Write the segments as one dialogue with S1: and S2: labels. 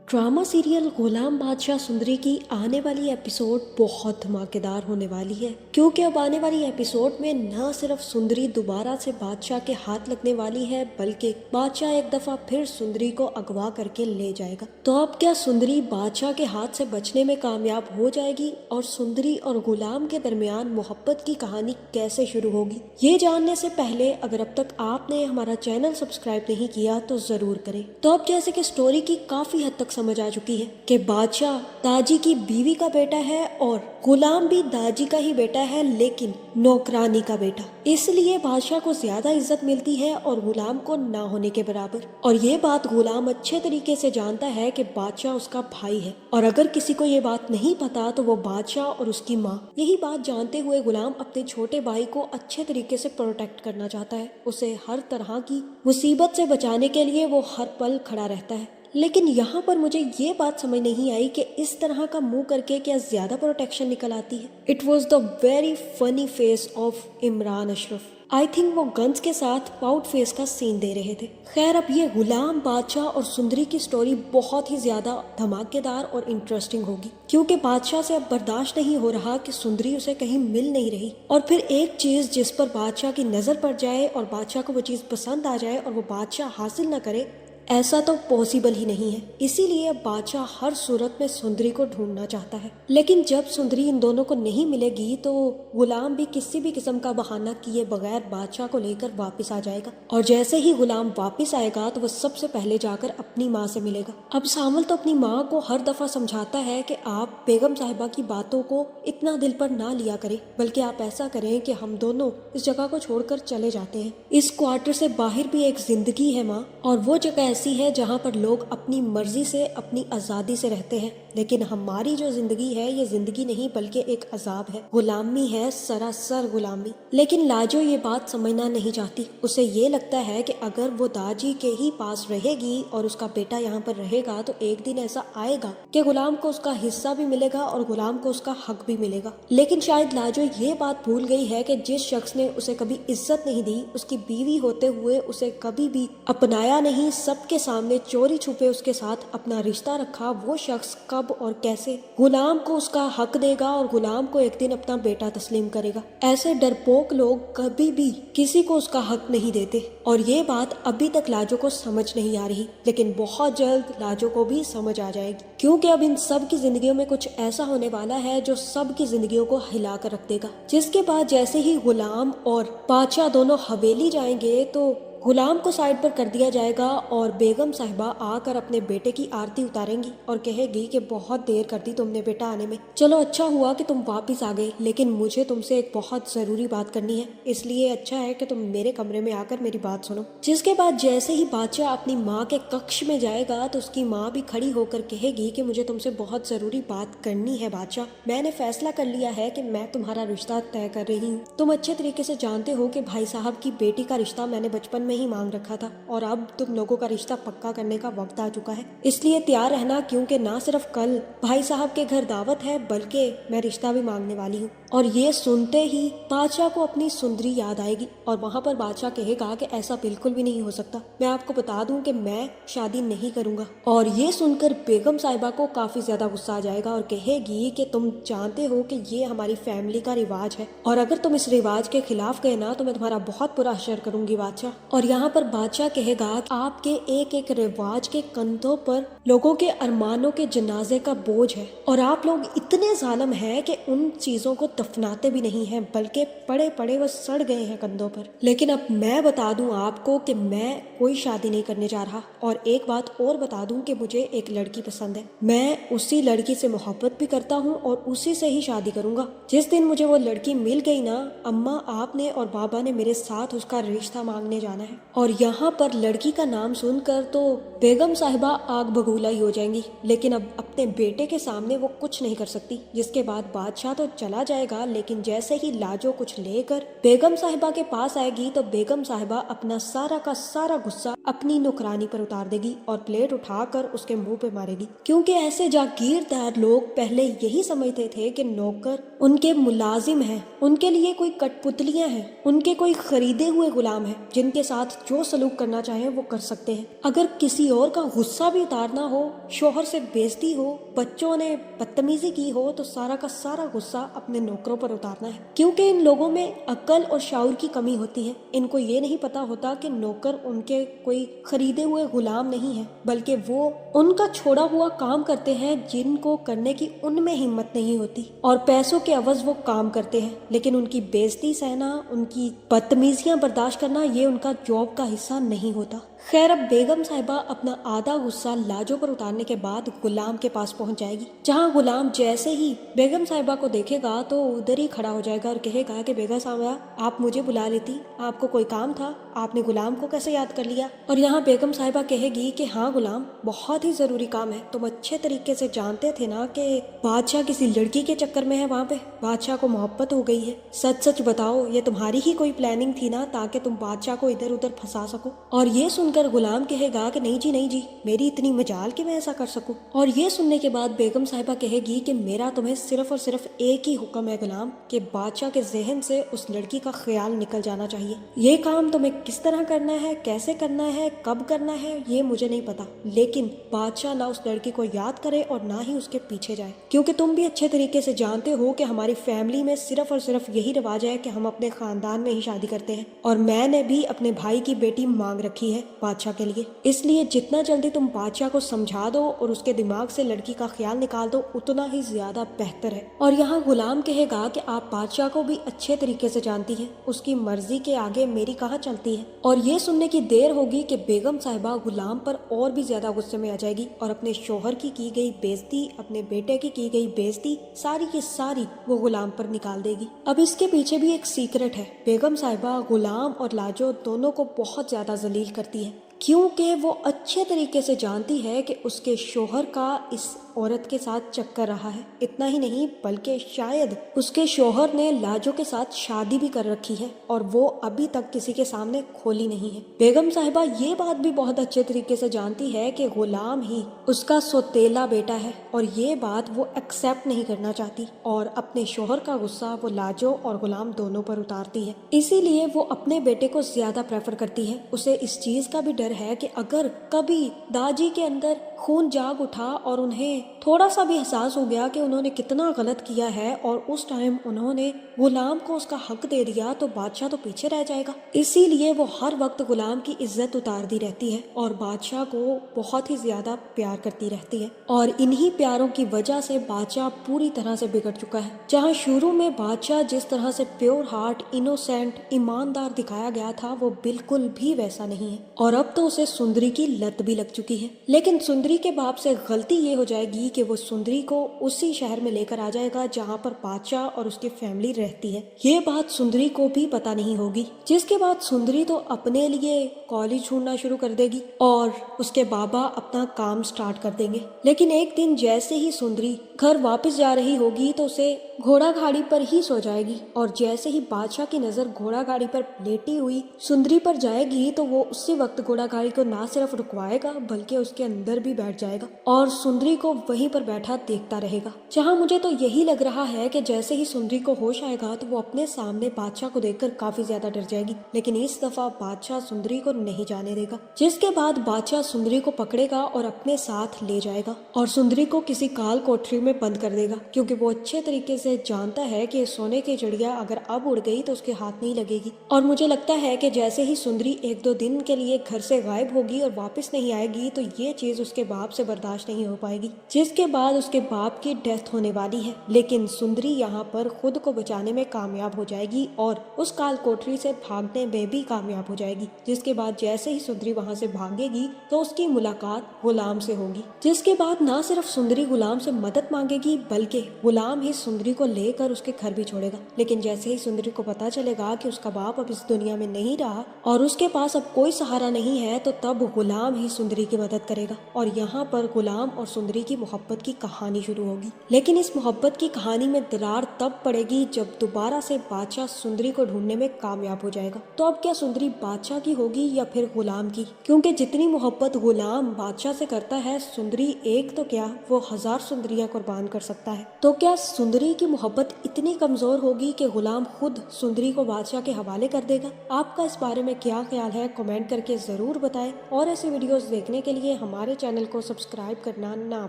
S1: Drama serial गुलाम बादशाह सुंदरी की आने वाली एपिसोड बहुत धमाकेदार होने वाली है, क्योंकि अब आने वाली एपिसोड में न सिर्फ सुंदरी दोबारा से बादशाह के हाथ लगने वाली है, बल्कि बादशाह एक दफा फिर सुंदरी को अगवा करके ले जाएगा। तो अब क्या सुंदरी बादशाह के हाथ से बचने में कामयाब हो जाएगी और सुंदरी और गुलाम के दरमियान मोहब्बत की कहानी कैसे शुरू होगी, ये जानने से पहले अगर अब तक आपने हमारा चैनल सब्सक्राइब नहीं किया तो जरूर करें। तो अब जैसे कि स्टोरी की काफी हद तक समझ आ चुकी है कि बादशाह दाजी की बीवी का बेटा है और गुलाम भी दाजी का ही बेटा है, लेकिन नौकरानी का बेटा, इसलिए बादशाह को ज्यादा इज्जत मिलती है और गुलाम को ना होने के बराबर। और ये बात गुलाम अच्छे तरीके से जानता है कि बादशाह उसका भाई है, और अगर किसी को ये बात नहीं पता तो वो बादशाह और उसकी माँ। यही बात जानते हुए गुलाम अपने छोटे भाई को अच्छे तरीके से प्रोटेक्ट करना चाहता है। उसे हर तरह की मुसीबत से बचाने के लिए वो हर पल खड़ा रहता है। लेकिन यहाँ पर मुझे ये बात समझ नहीं आई कि इस तरह का मुंह करके क्या ज्यादा प्रोटेक्शन निकल आती है। It was the very funny face of Imran Ashraf. I think वो गन्स के साथ पाउट फेस का सीन दे रहे थे। खैर, अब ये गुलाम बादशाह और सुंदरी की स्टोरी बहुत ही ज्यादा धमाकेदार और इंटरेस्टिंग होगी, क्योंकि बादशाह से अब बर्दाश्त नहीं हो रहा कि सुंदरी उसे कहीं मिल नहीं रही। और फिर एक चीज जिस पर बादशाह की नजर पड़ जाए और बादशाह को वो चीज पसंद आ जाए और वो बादशाह हासिल न करे, ऐसा तो पॉसिबल ही नहीं है। इसीलिए बादशाह हर सूरत में सुंदरी को ढूंढना चाहता है। लेकिन जब सुंदरी इन दोनों को नहीं मिलेगी तो गुलाम भी किसी भी किस्म का बहाना किए बगैर बादशाह को लेकर वापस आ जाएगा। और जैसे ही गुलाम वापस आएगा तो वो सबसे पहले जाकर अपनी माँ से मिलेगा। अब सामल तो अपनी माँ को हर दफा समझाता है कि आप बेगम साहिबा की बातों को इतना दिल पर ना लिया करें, बल्कि आप ऐसा करें कि हम दोनों इस जगह को छोड़कर चले जाते हैं। इस क्वार्टर से बाहर भी एक जिंदगी है माँ, और वो जगह ऐसी है जहाँ पर लोग अपनी मर्जी से अपनी आजादी से रहते हैं। लेकिन हमारी जो जिंदगी है ये जिंदगी नहीं बल्कि एक अजाब है, गुलामी है, सरासर गुलामी। लेकिन लाजो ये बात समझना नहीं चाहती। उसे ये लगता है कि अगर वो दाजी के ही पास रहेगी और उसका बेटा यहाँ पर रहेगा तो एक दिन ऐसा आएगा कि गुलाम को उसका हिस्सा भी मिलेगा और गुलाम को उसका हक भी मिलेगा। लेकिन शायद लाजो ये बात भूल गई है कि जिस शख्स ने उसे कभी इज्जत नहीं दी, उसकी बीवी होते हुए उसे कभी भी अपनाया नहीं, सबके सामने चोरी छुपे उसके साथ अपना रिश्ता रखा, वो शख्स कब और कैसे गुलाम को उसका हक देगा और गुलाम को एक दिन अपना बेटा तस्लीम करेगा। ऐसे डरपोक लोग कभी भी किसी को उसका हक नहीं देते, और ये बात अभी तक लाजो को समझ नहीं आ रही, लेकिन बहुत जल्द लाजो को भी समझ आ जाएगी, क्योंकि अब इन सब की जिंदगियों में कुछ ऐसा होने वाला है जो सब की जिंदगियों को हिला कर रख देगा। जिसके बाद जैसे ही गुलाम और बादशाह दोनों हवेली जाएंगे तो गुलाम को साइड पर कर दिया जाएगा और बेगम साहिबा आकर अपने बेटे की आरती उतारेंगी और कहेगी कि बहुत देर कर दी तुमने बेटा आने में, चलो अच्छा हुआ कि तुम वापस आ गए, लेकिन मुझे तुमसे एक बहुत जरूरी बात करनी है, इसलिए अच्छा है कि तुम मेरे कमरे में आकर मेरी बात सुनो। जिसके बाद जैसे ही बादशाह अपनी माँ के कक्ष में जाएगा तो उसकी माँ भी खड़ी होकर कहेगी कि मुझे तुमसे बहुत जरूरी बात करनी है बादशाह, मैंने फैसला कर लिया है कि मैं तुम्हारा रिश्ता तय कर रही हूँ। तुम अच्छे तरीके से जानते हो कि भाई साहब की बेटी का रिश्ता मैंने बचपन में ही मांग रखा था, और अब तुम लोगों का रिश्ता पक्का करने का वक्त आ चुका है, इसलिए तैयार रहना, क्योंकि ना सिर्फ कल भाई साहब के घर दावत है बल्कि मैं रिश्ता भी मांगने वाली हूँ। और ये सुनते ही बादशाह को अपनी सुंदरी याद आएगी, और वहाँ पर बादशाह कहेगा कि ऐसा बिल्कुल भी नहीं हो सकता, मैं आपको बता दूं कि मैं शादी नहीं करूंगा। और ये सुनकर बेगम साहिबा को काफी ज्यादा गुस्सा आ जाएगा और कहेगी कि तुम जानते हो कि ये हमारी फैमिली का रिवाज है, और अगर तुम इस रिवाज के खिलाफ गए ना तो मैं तुम्हारा बहुत बुरा असर करूंगी बादशाह। और यहाँ पर बादशाह कहेगा कि आपके एक एक रिवाज के कंधों पर लोगों के अरमानों के जनाजे का बोझ है, और आप लोग इतने जालिम हैं कि उन चीजों को दफनाते भी नहीं हैं, बल्कि पड़े पड़े वो सड़ गए हैं कंधों पर। लेकिन अब मैं बता दूं आपको कि मैं कोई शादी नहीं करने जा रहा, और एक बात और बता दूं कि मुझे एक लड़की पसंद है, मैं उसी लड़की से मोहब्बत भी करता हूं और उसी से ही शादी करूंगा। जिस दिन मुझे वो लड़की मिल गई ना, अम्मा आपने और बाबा ने मेरे साथ उसका रिश्ता मांगने जाना है। और यहाँ पर लड़की का नाम सुनकर तो बेगम साहिबा आग बबूला ही हो जाएंगी, लेकिन अब अपने बेटे के सामने वो कुछ नहीं कर सकती। जिसके बाद बादशाह तो चला जाएगा जाएगा, लेकिन जैसे ही लाजो कुछ लेकर बेगम साहिबा के पास आएगी तो बेगम साहिबा अपना सारा का सारा गुस्सा अपनी नौकरानी पर उतार देगी और प्लेट उठाकर उसके मुंह पे मारेगी, क्योंकि ऐसे जागीरदार लोग पहले यही समझते थे कि नौकर उनके मुलाजिम हैं, उनके लिए कोई कठपुतलियां हैं, उनके कोई खरीदे हुए गुलाम हैं जिनके साथ जो सलूक करना चाहें वो कर सकते हैं। अगर किसी और का गुस्सा भी उतारना हो, शोहर से बेइज्जती हो, बच्चों ने बदतमीजी की हो, तो सारा का सारा गुस्सा अपने नौकरों पर उतारना है, क्योंकि इन लोगों में अक्ल और शाऊर की कमी होती है। इनको ये नहीं पता होता कि नौकर उनके कोई खरीदे हुए गुलाम नहीं है, बल्कि वो उनका छोड़ा हुआ काम करते हैं जिनको करने की उनमें हिम्मत नहीं होती, और पैसों के अवज वो काम करते हैं, लेकिन उनकी बेइज्जती सहना, उनकी बदतमीजियां बर्दाश्त करना ये उनका जॉब का हिस्सा नहीं होता। खैर, अब बेगम साहिबा अपना आधा गुस्सा लाजो पर उतारने के बाद गुलाम के पास पहुंच जाएगी, जहां गुलाम जैसे ही बेगम साहिबा को देखेगा तो उधर ही खड़ा हो जाएगा और कहेगा कि बेगम साहिबा, आप मुझे बुला लेती, आपको कोई काम था, आपने गुलाम को कैसे याद कर लिया? और यहाँ बेगम साहिबा कहेगी कि हाँ गुलाम, बहुत ही जरूरी काम है, तुम अच्छे तरीके से जानते थे ना कि बादशाह किसी लड़की के चक्कर में है, वहाँ पे बादशाह को मोहब्बत हो गई है, सच सच बताओ, ये तुम्हारी ही कोई प्लानिंग थी ना, ताकि तुम बादशाह को इधर उधर फंसा सको? और ये सुनकर गुलाम कहेगा कि नहीं जी, मेरी इतनी मजाल कि मैं ऐसा कर सकूं। और ये सुनने के बाद बेगम साहिबा कहेगी कि मेरा तुम्हें सिर्फ और सिर्फ एक ही हुक्म है गुलाम, कि बादशाह के जहन से उस लड़की का ख्याल निकल जाना चाहिए। ये काम तुम्हें किस तरह करना है, कैसे करना है, कब करना है, ये मुझे नहीं पता, लेकिन बादशाह ना उस लड़की को याद करे और ना ही उसके पीछे जाए, क्योंकि तुम भी अच्छे तरीके से जानते हो कि हमारी फैमिली में सिर्फ और सिर्फ यही रिवाज है कि हम अपने खानदान में ही शादी करते हैं, और मैंने भी अपने भाई की बेटी मांग रखी है बादशाह के लिए, इसलिए जितना जल्दी तुम बादशाह को समझा दो और उसके दिमाग से लड़की का ख्याल निकाल दो, उतना ही ज्यादा बेहतर है। और यहाँ गुलाम कहेगा कि आप बादशाह को भी अच्छे तरीके से जानती हैं, उसकी मर्जी के आगे मेरी कहाँ चलती है। और ये सुनने की देर होगी कि बेगम साहिबा गुलाम पर और भी ज्यादा गुस्से में आ जाएगी और अपने शोहर की गई बेइज्जती, अपने बेटे की गई बेइज्जती सारी की सारी वो गुलाम पर निकाल देगी। अब इसके पीछे भी एक सीक्रेट है, बेगम साहिबा गुलाम और लाजो दोनों को बहुत ज्यादा जलील करती है, क्योंकि वो अच्छे तरीके से जानती है कि उसके शोहर का इस औरत के साथ चक्कर रहा है। इतना ही नहीं, बल्कि शायद उसके शोहर ने लाजो के साथ शादी भी कर रखी है और वो अभी तक किसी के सामने खोली नहीं है। बेगम साहिबा ये बात भी बहुत अच्छे तरीके से जानती है कि गुलाम ही उसका सौतेला बेटा है, और ये बात वो एक्सेप्ट नहीं करना चाहती, और अपने शोहर का गुस्सा वो लाजो और गुलाम दोनों पर उतारती है। इसीलिए वो अपने बेटे को ज्यादा प्रेफर करती है। उसे इस चीज का भी डर है कि अगर कभी दादी के अंदर खून जाग उठा और उन्हें थोड़ा सा भी एहसास हो गया कि उन्होंने कितना गलत किया है और उस टाइम उन्होंने गुलाम को उसका हक दे दिया, तो बादशाह तो पीछे रह जाएगा। इसीलिए वो हर वक्त गुलाम की इज्जत उतारती रहती है और बादशाह को बहुत ही ज्यादा प्यार करती रहती है, और इन्हीं प्यारों की वजह से बादशाह पूरी तरह से बिगड़ चुका है। जहाँ शुरू में बादशाह जिस तरह से प्योर हार्ट, इनोसेंट, ईमानदार दिखाया गया था, वो बिल्कुल भी वैसा नहीं है, और अब तो उसे सुंदरी की लत भी लग चुकी है। लेकिन सुंदरी के बाप से गलती ये हो जाएगी कि वो सुंदरी को उसी शहर में लेकर आ जाएगा जहाँ पर बादशाह और उसकी फैमिली रहती है। ये बात सुंदरी को भी पता नहीं होगी, जिसके बाद सुंदरी तो अपने लिए कॉलेज ढूंढना शुरू कर देगी और उसके बाबा अपना काम स्टार्ट कर देंगे। लेकिन एक दिन जैसे ही सुंदरी घर वापस जा रही होगी तो उसे घोड़ा गाड़ी पर ही सो जाएगी, और जैसे ही बादशाह की नजर घोड़ा गाड़ी पर लेटी हुई सुंदरी पर जाएगी तो वो उसी वक्त घोड़ा गाड़ी को ना सिर्फ रुकवाएगा बल्कि उसके अंदर भी बैठ जाएगा और सुंदरी को वहीं पर बैठा देखता रहेगा। जहां मुझे तो यही लग रहा है कि जैसे ही सुंदरी को होश आएगा तो वो अपने सामने बादशाह को देखकर काफी ज्यादा डर जाएगी, लेकिन इस दफा बादशाह सुंदरी को नहीं जाने देगा। जिसके बाद बादशाह सुंदरी को पकड़ेगा और अपने साथ ले जाएगा और सुंदरी को किसी काल कोठरी में बंद कर देगा, क्योंकि वो अच्छे तरीके से जानता है कि सोने की चिड़िया अगर अब उड़ गई तो उसके हाथ नहीं लगेगी। और मुझे लगता है कि जैसे ही सुंदरी एक दो दिन के लिए घर से गायब होगी और वापस नहीं आएगी तो ये चीज उसके बाप से बर्दाश्त नहीं हो पाएगी, जिसके बाद उसके बाप की डेथ होने वाली है। लेकिन सुंदरी यहाँ पर खुद को बचाने में कामयाब हो जाएगी और उस काल कोठरी से भागने में भी कामयाब हो जाएगी। जिसके बाद जैसे ही सुंदरी वहाँ से भागेगी तो उसकी मुलाकात गुलाम से होगी, जिसके बाद न सिर्फ सुंदरी गुलाम से मदद मांगेगी बल्कि गुलाम ही सुंदरी को लेकर उसके घर भी छोड़ेगा। लेकिन जैसे ही सुंदरी को पता चलेगा कि उसका बाप अब इस दुनिया में नहीं रहा और उसके पास अब कोई सहारा नहीं है, तो तब गुलाम ही सुंदरी की मदद करेगा और यहाँ पर गुलाम और सुंदरी की मोहब्बत की कहानी शुरू होगी। लेकिन इस मोहब्बत की कहानी में दरार तब पड़ेगी जब दोबारा से बादशाह सुंदरी को ढूंढने में कामयाब हो जाएगा। तो अब क्या सुंदरी बादशाह की होगी या फिर गुलाम की? क्योंकि जितनी मोहब्बत गुलाम बादशाह से करता है, सुंदरी एक तो क्या वो 1000 सुंदरियां कुर्बान कर सकता है। तो क्या सुंदरी की मोहब्बत इतनी कमजोर होगी कि गुलाम खुद सुंदरी को बादशाह के हवाले कर देगा? आपका इस बारे में क्या ख्याल है? कमेंट करके जरूर बताएं और ऐसे वीडियोस देखने के लिए हमारे चैनल को सब्सक्राइब करना ना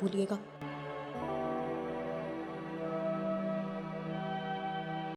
S1: भूलिएगा।